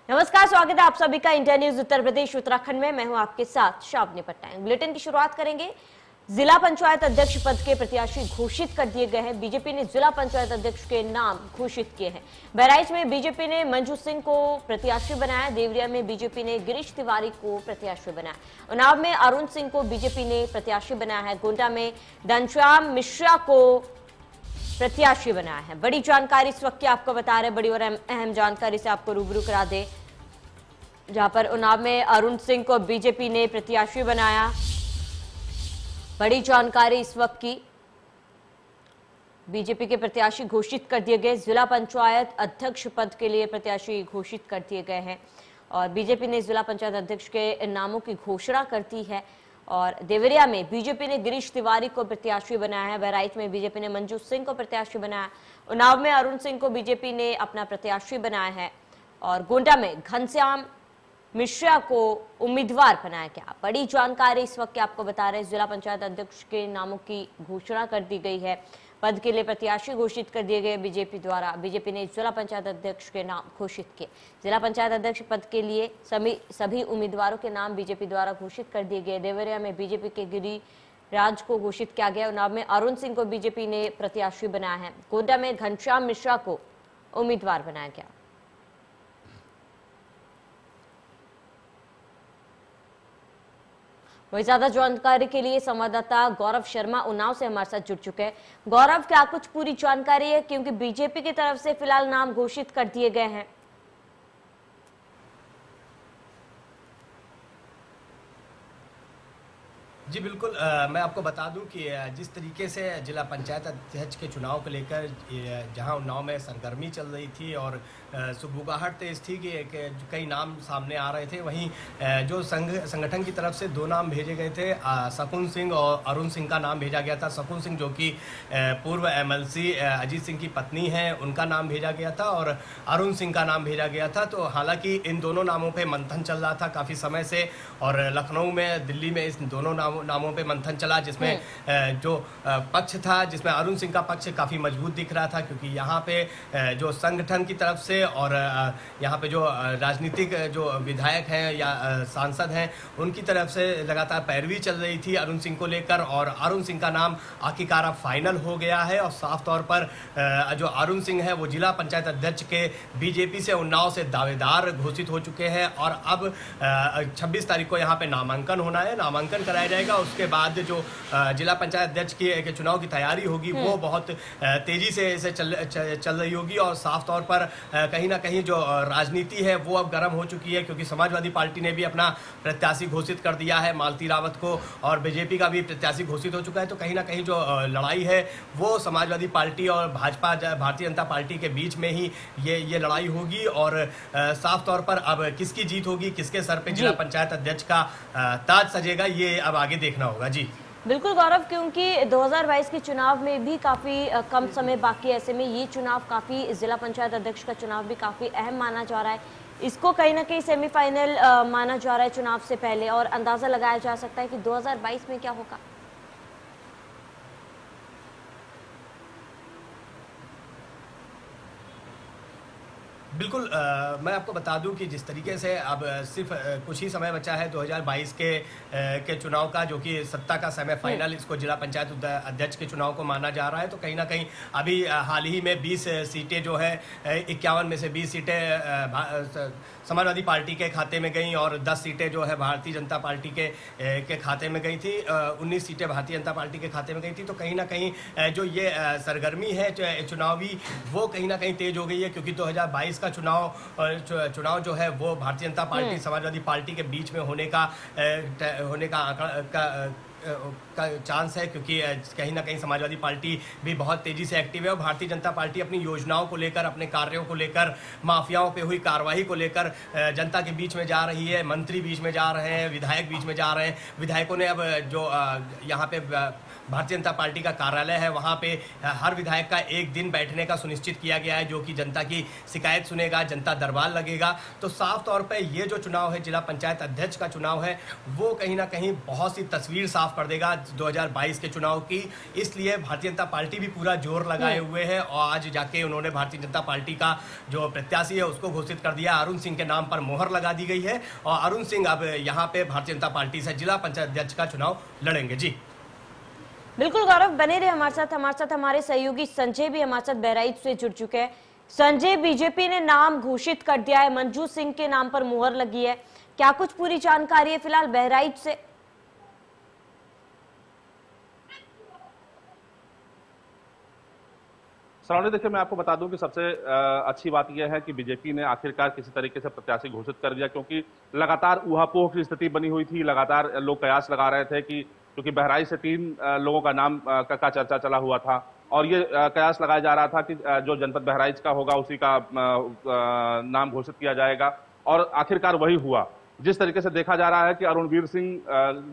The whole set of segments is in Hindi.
नमस्कार, स्वागत है आप सभी का इंडिया न्यूज उत्तर प्रदेश उत्तराखंड में। मैं हूं आपके साथ शावनी पट्टायन। बुलेटिन की शुरुआत करेंगे। जिला पंचायत अध्यक्ष पद के प्रत्याशी घोषित कर दिए गए हैं। बीजेपी ने जिला पंचायत अध्यक्ष के नाम घोषित किए हैं। बहराइच में बीजेपी ने मंजू सिंह को प्रत्याशी बनाया। देवरिया में बीजेपी ने गिरीश तिवारी को प्रत्याशी बनाया। उन्नाव में अरुण सिंह को बीजेपी ने प्रत्याशी बनाया है। गोंडा में घनश्याम मिश्रा को प्रत्याशी बनाया है। बड़ी जानकारी इस वक्त की आपको बता रहे, बड़ी और अहम जानकारी से आपको रूबरू करा दे, जहां पर उन्नाव में अरुण सिंह को बीजेपी ने प्रत्याशी बनाया। बड़ी जानकारी इस वक्त की, बीजेपी के प्रत्याशी घोषित कर दिए गए। जिला पंचायत अध्यक्ष पद के लिए प्रत्याशी घोषित कर दिए गए हैं और बीजेपी ने जिला पंचायत अध्यक्ष के नामों की घोषणा करती है। और देवरिया में बीजेपी ने गिरीश तिवारी को प्रत्याशी बनाया है। बहराइच में बीजेपी ने मंजू सिंह को प्रत्याशी बनाया। उन्नाव में अरुण सिंह को बीजेपी ने अपना प्रत्याशी बनाया है और गोंडा में घनश्याम मिश्रा को उम्मीदवार बनाया गया। बड़ी जानकारी इस वक्त आपको बता रहे हैं, जिला पंचायत अध्यक्ष के नामों की घोषणा कर दी गई है। पद के लिए प्रत्याशी घोषित कर दिए गए बीजेपी द्वारा। बीजेपी ने जिला पंचायत अध्यक्ष के नाम घोषित किए। जिला पंचायत अध्यक्ष पद के लिए सभी उम्मीदवारों के नाम बीजेपी द्वारा घोषित कर दिए गए। देवरिया में बीजेपी के गिरिराज को घोषित किया गया। उन्नाव में अरुण सिंह को बीजेपी ने प्रत्याशी बनाया है। गोंडा में घनश्याम मिश्रा को उम्मीदवार बनाया गया। वही ज्यादा जानकारी के लिए संवाददाता गौरव शर्मा उन्नाव से हमारे साथ जुड़ चुके हैं। गौरव, क्या कुछ पूरी जानकारी है, क्योंकि बीजेपी की तरफ से फिलहाल नाम घोषित कर दिए गए हैं? जी बिल्कुल, मैं आपको बता दूं कि जिस तरीके से जिला पंचायत अध्यक्ष के चुनाव को लेकर जहां उन्नाव में सरगर्मी चल रही थी और सुगबुगाहट तेज थी कि कई नाम सामने आ रहे थे, वहीं जो संगठन की तरफ से दो नाम भेजे गए थे, शकुन सिंह और अरुण सिंह का नाम भेजा गया था। शकुन सिंह जो कि पूर्व एमएलसी अजीत सिंह की पत्नी हैं, उनका नाम भेजा गया था और अरुण सिंह का नाम भेजा गया था। तो हालांकि इन दोनों नामों पर मंथन चल रहा था काफ़ी समय से और लखनऊ में, दिल्ली में इस दोनों नामों पे मंथन चला, जिसमें जो पक्ष था, जिसमें अरुण सिंह का पक्ष काफ़ी मजबूत दिख रहा था, क्योंकि यहाँ पे जो संगठन की तरफ से और यहाँ पे जो राजनीतिक जो विधायक हैं या सांसद हैं, उनकी तरफ से लगातार पैरवी चल रही थी अरुण सिंह को लेकर और अरुण सिंह का नाम आखिरकार अब फाइनल हो गया है। और साफ तौर पर जो अरुण सिंह है वो जिला पंचायत अध्यक्ष के बीजेपी से उन्नाव से दावेदार घोषित हो चुके हैं और अब 26 तारीख को यहाँ पे नामांकन होना है, नामांकन कराया जाएगा। उसके बाद जो जिला पंचायत अध्यक्ष के चुनाव की तैयारी होगी वो बहुत तेजी से इसे चल रही होगी और साफ तौर पर कहीं ना कहीं जो राजनीति है वो अब गर्म हो चुकी है, क्योंकि समाजवादी पार्टी ने भी अपना प्रत्याशी घोषित कर दिया है मालती रावत को और बीजेपी का भी प्रत्याशी घोषित हो चुका है। तो कहीं ना कहीं जो लड़ाई है वो समाजवादी पार्टी और भाजपा, भारतीय जनता पार्टी के बीच में ही ये लड़ाई होगी और साफ तौर पर अब किसकी जीत होगी, किसके सर पे जिला पंचायत अध्यक्ष का ताज सजेगा, ये अब आगे देखना होगा। जी बिल्कुल गौरव, क्योंकि 2022 के चुनाव में भी काफी कम समय बाकी है, ऐसे में ये चुनाव काफी, जिला पंचायत अध्यक्ष का चुनाव भी काफी अहम माना जा रहा है। इसको कहीं ना कहीं सेमीफाइनल माना जा रहा है चुनाव से पहले और अंदाजा लगाया जा सकता है कि 2022 में क्या होगा। बिल्कुल, मैं आपको बता दूं कि जिस तरीके से अब सिर्फ कुछ ही समय बचा है 2022 के चुनाव का, जो कि सत्ता का सेमीफाइनल इसको जिला पंचायत अध्यक्ष के चुनाव को माना जा रहा है। तो कहीं ना कहीं अभी हाल ही में 20 सीटें जो है, 51 में से 20 सीटें समाजवादी पार्टी के खाते में गई और 10 सीटें जो है भारतीय जनता पार्टी के खाते में गई थी, 19 सीटें भारतीय जनता पार्टी के खाते में गई थी। तो कहीं ना कहीं जो ये सरगर्मी है चुनावी, वो कहीं ना कहीं तेज हो गई है, क्योंकि 2022 का चुनाव जो है वो भारतीय जनता पार्टी समाजवादी पार्टी के बीच में होने का चांस है, क्योंकि कहीं ना कहीं समाजवादी पार्टी भी बहुत तेजी से एक्टिव है और भारतीय जनता पार्टी अपनी योजनाओं को लेकर, अपने कार्यों को लेकर, माफियाओं पे हुई कार्रवाई को लेकर जनता के बीच में जा रही है। मंत्री बीच में जा रहे हैं, विधायक बीच में जा रहे हैं। विधायकों ने अब जो यहाँ पे भारतीय जनता पार्टी का कार्यालय है वहाँ पे हर विधायक का एक दिन बैठने का सुनिश्चित किया गया है, जो कि जनता की शिकायत सुनेगा, जनता दरबार लगेगा। तो साफ तौर पे ये जो चुनाव है, जिला पंचायत अध्यक्ष का चुनाव है, वो कहीं ना कहीं बहुत सी तस्वीर साफ कर देगा 2022 के चुनाव की। इसलिए भारतीय जनता पार्टी भी पूरा जोर लगाए हुए है और आज जाके उन्होंने भारतीय जनता पार्टी का जो प्रत्याशी है उसको घोषित कर दिया। अरुण सिंह के नाम पर मोहर लगा दी गई है और अरुण सिंह अब यहाँ पे भारतीय जनता पार्टी से जिला पंचायत अध्यक्ष का चुनाव लड़ेंगे। जी बिल्कुल गौरव, बने रहे हमारे साथ हमारे सहयोगी संजय भी हमारे साथ बहराइच से जुड़ चुके हैं। संजय, बीजेपी ने नाम घोषित कर दिया है, मंजू सिंह के नाम पर मुहर लगी है, क्या कुछ पूरी जानकारी है फिलहाल बहराइच से? श्रावणी, देखिए मैं आपको बता दूं कि सबसे अच्छी बात यह है कि बीजेपी ने आखिरकार किसी तरीके से प्रत्याशी घोषित कर दिया, क्योंकि लगातार ऊहापोह की स्थिति बनी हुई थी। लगातार लोग कयास लगा रहे थे कि क्योंकि बहराइच से 3 लोगों का नाम का चर्चा चला हुआ था और ये कयास लगाया जा रहा था कि जो जनपद बहराइच का होगा उसी का नाम घोषित किया जाएगा और आखिरकार वही हुआ। जिस तरीके से देखा जा रहा है कि अरुणवीर सिंह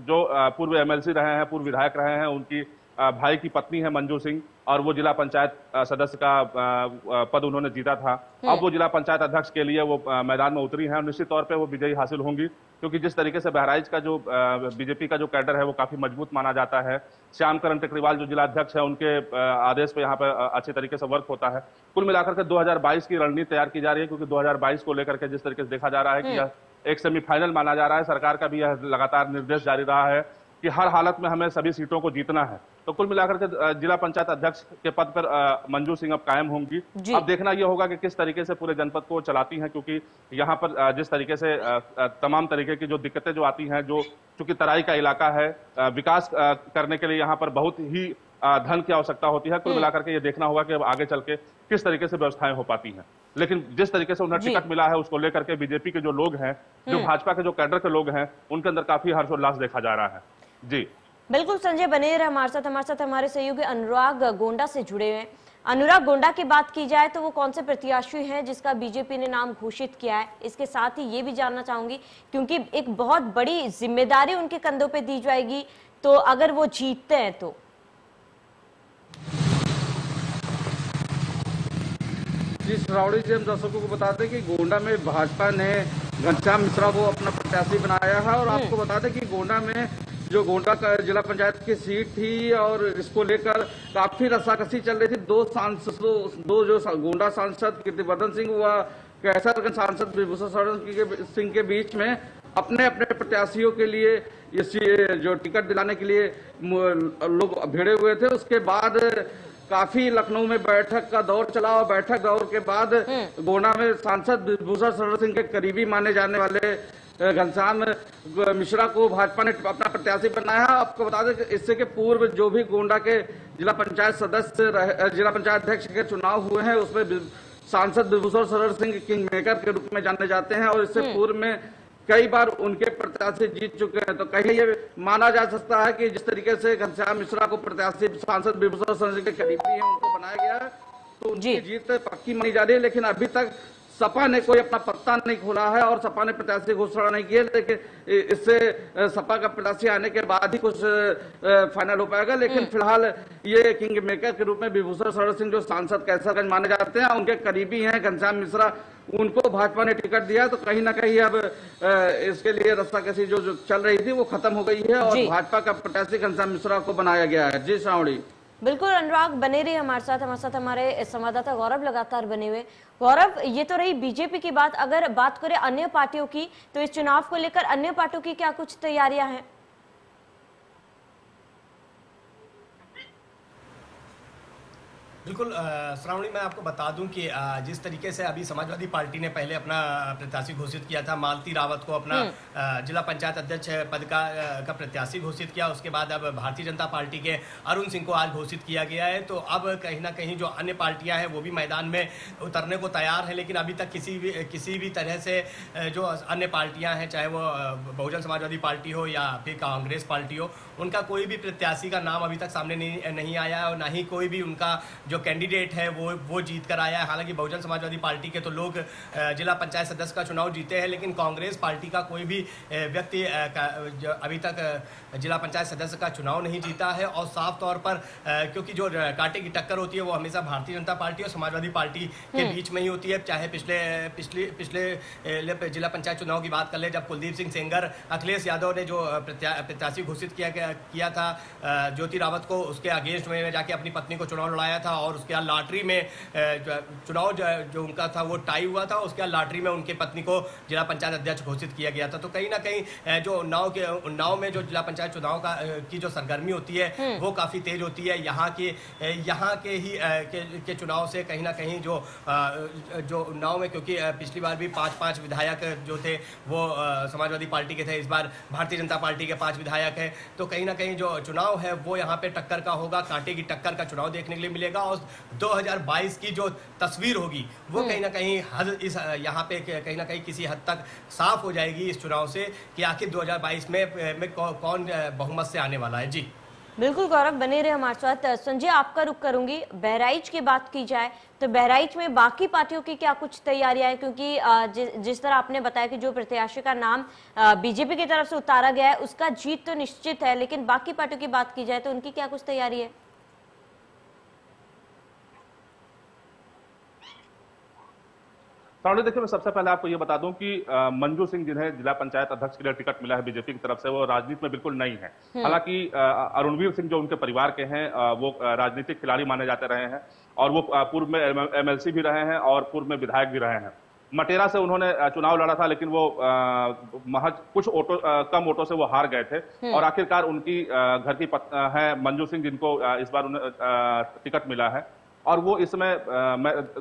जो पूर्व एमएलसी रहे हैं, पूर्व विधायक रहे हैं, उनकी भाई की पत्नी है मंजू सिंह और वो जिला पंचायत सदस्य का पद उन्होंने जीता था। अब वो जिला पंचायत अध्यक्ष के लिए वो मैदान में उतरी हैं और निश्चित तौर पे वो विजयी हासिल होंगी, क्योंकि जिस तरीके से बहराइच का जो बीजेपी का जो कैडर है वो काफी मजबूत माना जाता है। श्यामकरण टेकरीवाल जो जिला अध्यक्ष है, उनके आदेश पे यहाँ पे अच्छे तरीके से वर्क होता है। कुल मिलाकर के 2022 की रणनीति तैयार की जा रही है, क्योंकि 2022 को लेकर के जिस तरीके से देखा जा रहा है कि यह एक सेमीफाइनल माना जा रहा है। सरकार का भी यह लगातार निर्देश जारी रहा है कि हर हालत में हमें सभी सीटों को जीतना है। तो कुल मिलाकर के जिला पंचायत अध्यक्ष के पद पर मंजू सिंह अब कायम होंगी। अब देखना यह होगा कि किस तरीके से पूरे जनपद को चलाती हैं, क्योंकि यहाँ पर जिस तरीके से तमाम तरीके की जो दिक्कतें जो आती हैं, जो चूंकि तराई का इलाका है, विकास करने के लिए यहाँ पर बहुत ही धन की आवश्यकता होती है। कुल मिलाकर के ये देखना होगा कि अब आगे चल के किस तरीके से व्यवस्थाएं हो पाती हैं। लेकिन जिस तरीके से उन्हें टिकट मिला है उसको लेकर के बीजेपी के जो लोग हैं, जो भाजपा के जो कैडर के लोग हैं, उनके अंदर काफी हर्षोल्लास देखा जा रहा है। जी बिल्कुल संजय, बने रहे हमारे साथ हमारे सहयोगी अनुराग गोंडा से जुड़े हुए हैं। अनुराग, गोंडा की बात की जाए तो वो कौन से प्रत्याशी हैं जिसका बीजेपी ने नाम घोषित किया है? इसके साथ ही ये भी जानना चाहूंगी, क्योंकि एक बहुत बड़ी जिम्मेदारी उनके कंधों पे दी जाएगी, तो अगर वो जीतते हैं तो। जी श्रावणी जी, हम दर्शकों को बता दें कि गोंडा में भाजपा ने घनश्याम मिश्रा को अपना प्रत्याशी बनाया है और आपको बता दें कि गोंडा में जो गोंडा का जिला पंचायत की सीट थी और इसको लेकर काफी रस्साकसी चल रही थी। दो जो गोंडा सांसद कीर्तिवर्धन सिंह व कैसरगंज सांसद विभूषण शरण सिंह के बीच में अपने अपने प्रत्याशियों के लिए ये जो टिकट दिलाने के लिए लोग भिड़े हुए थे। उसके बाद काफी लखनऊ में बैठक का दौर चला और बैठक दौर के बाद गोंडा में सांसद विभूषण शरण सिंह के करीबी माने जाने वाले घनश्याम मिश्रा को भाजपा ने अपना प्रत्याशी बनाया है। आपको बता दें कि इससे के पूर्व जो भी गोंडा के जिला पंचायत सदस्य, जिला पंचायत अध्यक्ष के चुनाव हुए हैं, उसमें सांसद विभूषण शरण सिंह किंग मेकर के रूप में जाने जाते हैं और इससे पूर्व में कई बार उनके प्रत्याशी जीत चुके हैं। तो कहीं ये माना जा सकता है कि जिस तरीके से घनश्याम मिश्रा को प्रत्याशी सांसद विभूषण शरण सिंह के करीबी हैं उनको बनाया गया है, तो उनकी जीत पक्की मानी जा रही है। लेकिन अभी तक सपा ने कोई अपना पत्ता नहीं खोला है और सपा ने प्रत्याशी घोषणा नहीं की है। लेकिन इससे सपा का प्रत्याशी आने के बाद ही कुछ फाइनल हो पाएगा। लेकिन फिलहाल ये किंग मेकर के रूप में विभूषण शरण सिंह जो सांसद कैसरगंज माने जाते हैं, उनके करीबी हैं घनश्याम मिश्रा, उनको भाजपा ने टिकट दिया। तो कहीं ना कहीं अब इसके लिए रस्साकसी जो चल रही थी वो खत्म हो गई है और भाजपा का प्रत्याशी घनश्याम मिश्रा को बनाया गया है। जी श्रावणी। बिल्कुल अनुराग, बने रहिए हमारे साथ हमारे संवाददाता गौरव लगातार बने हुए। गौरव, ये तो रही बीजेपी की बात, अगर बात करें अन्य पार्टियों की तो इस चुनाव को लेकर अन्य पार्टियों की क्या कुछ तैयारियां हैं? बिल्कुल श्रावणी, मैं आपको बता दूं कि जिस तरीके से अभी समाजवादी पार्टी ने पहले अपना प्रत्याशी घोषित किया था, मालती रावत को अपना जिला पंचायत अध्यक्ष पद का प्रत्याशी घोषित किया। उसके बाद अब भारतीय जनता पार्टी के अरुण सिंह को आज घोषित किया गया है। तो अब कहीं ना कहीं जो अन्य पार्टियां हैं वो भी मैदान में उतरने को तैयार है, लेकिन अभी तक किसी भी तरह से जो अन्य पार्टियां हैं, चाहे वो बहुजन समाजवादी पार्टी हो या फिर कांग्रेस पार्टी हो, उनका कोई भी प्रत्याशी का नाम अभी तक सामने नहीं आया है और ना ही कोई भी उनका जो कैंडिडेट है वो जीत कर आया है। हालांकि बहुजन समाजवादी पार्टी के तो लोग जिला पंचायत सदस्य का चुनाव जीते हैं, लेकिन कांग्रेस पार्टी का कोई भी व्यक्ति अभी तक जिला पंचायत सदस्य का चुनाव नहीं जीता है। और साफ तौर पर क्योंकि जो कांटे की टक्कर होती है वो हमेशा भारतीय जनता पार्टी और समाजवादी पार्टी के बीच में ही होती है। चाहे पिछले जिला पंचायत चुनाव की बात कर ले, जब कुलदीप सिंह सेंगर अखिलेश यादव ने जो प्रत्याशी घोषित किया था ज्योति रावत को, उसके अगेंस्ट में जाके अपनी पत्नी को चुनाव लड़ाया था और उसके बाद लॉटरी में चुनाव जो उनका था वो टाई हुआ था। उसके बाद लॉटरी में उनकी पत्नी को जिला पंचायत अध्यक्ष घोषित किया गया था। तो कहीं ना कहीं जो उन्नाव में जो जिला पंचायत चुनाव की जो सरगर्मी होती है वो काफी तेज होती है। यहाँ के चुनाव से कहीं ना कहीं जो उन्नाव में, क्योंकि पिछली बार भी 5 विधायक जो थे वो समाजवादी पार्टी के थे, इस बार भारतीय जनता पार्टी के 5 विधायक हैं। तो कहीं ना कहीं जो चुनाव है वो यहाँ पे टक्कर का होगा, कांटे की टक्कर का चुनाव देखने के लिए मिलेगा। और 2022 की जो तस्वीर होगी वो कहीं ना कहीं यहाँ पे कहीं ना कहीं किसी हद तक साफ हो जाएगी इस चुनाव से कि आखिर 2022 में कौन बहुमत से आने वाला है। जी बिल्कुल गौरव, बने रहे हमारे साथ। संजय, आपका रुख करूंगी। बहराइच की बात की जाए तो बहराइच में बाकी पार्टियों की क्या कुछ तैयारियां हैं? क्योंकि जिस तरह आपने बताया कि जो प्रत्याशी का नाम बीजेपी की तरफ से उतारा गया है उसका जीत तो निश्चित है, लेकिन बाकी पार्टियों की बात की जाए तो उनकी क्या कुछ तैयारी है? सावड़ी, देखिए मैं सबसे पहले आपको ये बता दूं कि मंजू सिंह जिन्हें जिला पंचायत अध्यक्ष के लिए टिकट मिला है बीजेपी की तरफ से, वो राजनीति में बिल्कुल नहीं है। हालांकि अरुणवीर सिंह जो उनके परिवार के हैं वो राजनीतिक खिलाड़ी माने जाते रहे हैं और वो पूर्व में एमएलसी भी रहे हैं और पूर्व में विधायक भी रहे हैं। मटेरा से उन्होंने चुनाव लड़ा था, लेकिन वो महज कुछ कम वोटों से वो हार गए थे और आखिरकार उनकी घर की है मंजू सिंह, जिनको इस बार उन्हें टिकट मिला है और वो इस समय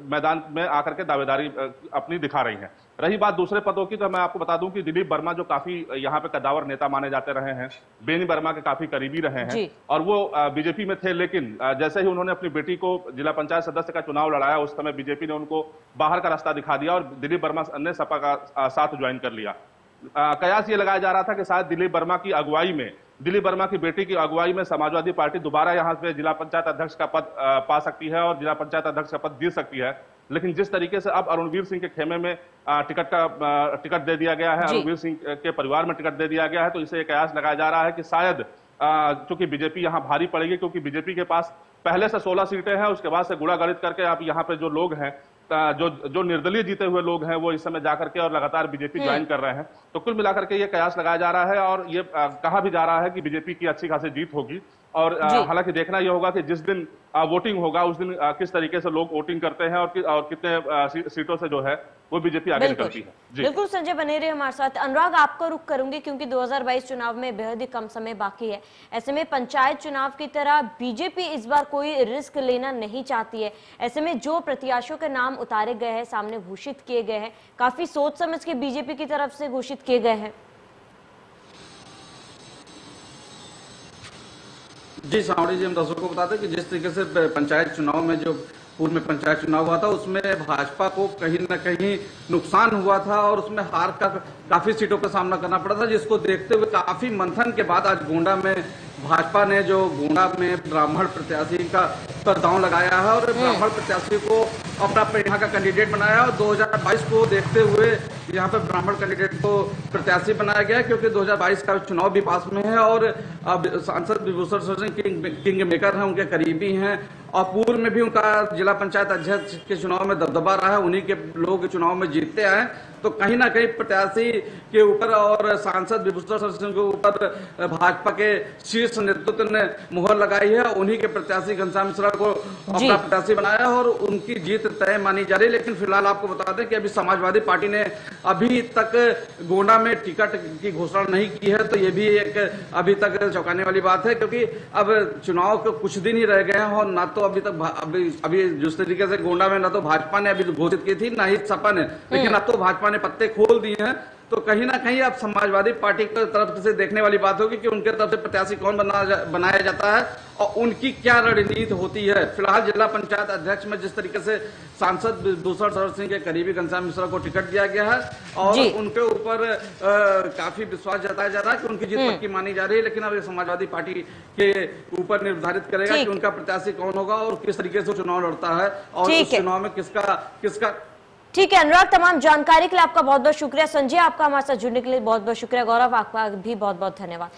मैदान में आकर के दावेदारी अपनी दिखा रही हैं। रही बात दूसरे पदों की, तो मैं आपको बता दूं कि दिलीप वर्मा जो काफी यहाँ पे कद्दावर नेता माने जाते रहे हैं, बेनी वर्मा के काफी करीबी रहे हैं और वो बीजेपी में थे, लेकिन जैसे ही उन्होंने अपनी बेटी को जिला पंचायत सदस्य का चुनाव लड़ाया उस समय बीजेपी ने उनको बाहर का रास्ता दिखा दिया और दिलीप वर्मा ने सपा का साथ ज्वाइन कर लिया। कयास ये लगाया जा रहा था कि शायद दिलीप वर्मा की अगुवाई में, दिलीप वर्मा की बेटी की अगुवाई में समाजवादी पार्टी दोबारा यहाँ पे जिला पंचायत अध्यक्ष का पद पा सकती है और जिला पंचायत अध्यक्ष का पद जीत सकती है। लेकिन जिस तरीके से अब अरुणवीर सिंह के खेमे में टिकट दे दिया गया है, अरुणवीर सिंह के परिवार में टिकट दे दिया गया है, तो इसे कयास लगाया जा रहा है कि शायद चूंकि बीजेपी यहाँ भारी पड़ेगी, क्योंकि बीजेपी के पास पहले से 16 सीटें हैं, उसके बाद से गुणा गणित करके अब यहाँ पे जो लोग हैं, जो निर्दलीय जीते हुए लोग हैं, वो इस समय जाकर के और लगातार बीजेपी ज्वाइन कर रहे हैं। तो कुल मिलाकर के ये कयास लगाया जा रहा है और ये कहा भी जा रहा है कि बीजेपी की अच्छी खासी जीत होगी। और हालांकि देखना यह होगा कि जिस दिन वोटिंग होगा उस दिन किस तरीके से लोग वोटिंग करते हैं और कितने सीटों से जो है वो बीजेपी आगे निकलती है। बिल्कुल संजय, बने रहे हमारे साथ। अनुराग, आपको रुख करूंगी क्योंकि 2022 चुनाव में बेहद ही कम समय बाकी है। ऐसे में पंचायत चुनाव की तरह बीजेपी इस बार कोई रिस्क लेना नहीं चाहती है। ऐसे में जो प्रत्याशियों के नाम उतारे गए हैं, सामने घोषित किए गए हैं, काफी सोच समझ के बीजेपी की तरफ से घोषित किए गए हैं। जी सावड़ी जी, हम दर्शकों को बताते हैं कि जिस तरीके से पंचायत चुनाव में जो पूर्व में पंचायत चुनाव हुआ था उसमें भाजपा को कहीं न कहीं नुकसान हुआ था और उसमें हार का काफी सीटों का सामना करना पड़ा था, जिसको देखते हुए काफी मंथन के बाद आज गोंडा में भाजपा ने जो गोंडा में ब्राह्मण प्रत्याशी का पर दांव लगाया है और ब्राह्मण प्रत्याशी को अपना यहाँ का कैंडिडेट बनाया और 2022 को देखते हुए यहाँ पे ब्राह्मण कैंडिडेट को प्रत्याशी बनाया गया, क्योंकि 2022 का चुनाव भी पास में है और अब सांसद विभूषण सिंह किंग मेकर हैं, उनके करीबी हैं और पूर्व में भी उनका जिला पंचायत अध्यक्ष के चुनाव में दबदबा रहा है, उन्हीं के लोग चुनाव में जीतते आए। तो कहीं ना कहीं प्रत्याशी के ऊपर और सांसद विभूषण सिंह के ऊपर भाजपा के शीर्ष नेतृत्व ने मुहर लगाई है, उन्हीं के प्रत्याशी घनश्याम मिश्रा को अपना प्रत्याशी बनाया और उनकी जीत तय मानी जा रही है। लेकिन फिलहाल आपको बता दें कि अभी समाजवादी पार्टी ने अभी तक गोंडा में टिकट की घोषणा नहीं की है, तो ये भी एक अभी तक चौंकाने वाली बात है, क्योंकि अब चुनाव के कुछ दिन ही रह गए हैं और ना तो अभी तक अभी जिस तरीके से गोंडा में ना तो भाजपा ने अभी घोषित की थी ना ही सपा ने, लेकिन अब तो भाजपा ने पत्ते खोल दिए हैं। तो कहीं ना कहीं अब समाजवादी पार्टी की तरफ से देखने वाली बात होगी कि उनके तरफ से प्रत्याशी कौन बनाया जाता है और उनकी क्या रणनीति होती है। फिलहाल जिला पंचायत अध्यक्ष में जिस तरीके से सांसद भूषण शरण सिंह के करीबी घनश्याम मिश्रा को टिकट दिया गया है और उनके ऊपर काफी विश्वास जताया जा रहा है कि उनकी जीत पक्की मानी जा रही है, लेकिन अब ये समाजवादी पार्टी के ऊपर निर्धारित करेगा कि उनका प्रत्याशी कौन होगा और किस तरीके से चुनाव लड़ता है और उस चुनाव में किसका। ठीक है अनुराग, तमाम जानकारी के लिए आपका बहुत बहुत शुक्रिया। संजय, आपका हमारे साथ जुड़ने के लिए बहुत बहुत शुक्रिया। गौरव, आपका भी बहुत बहुत धन्यवाद।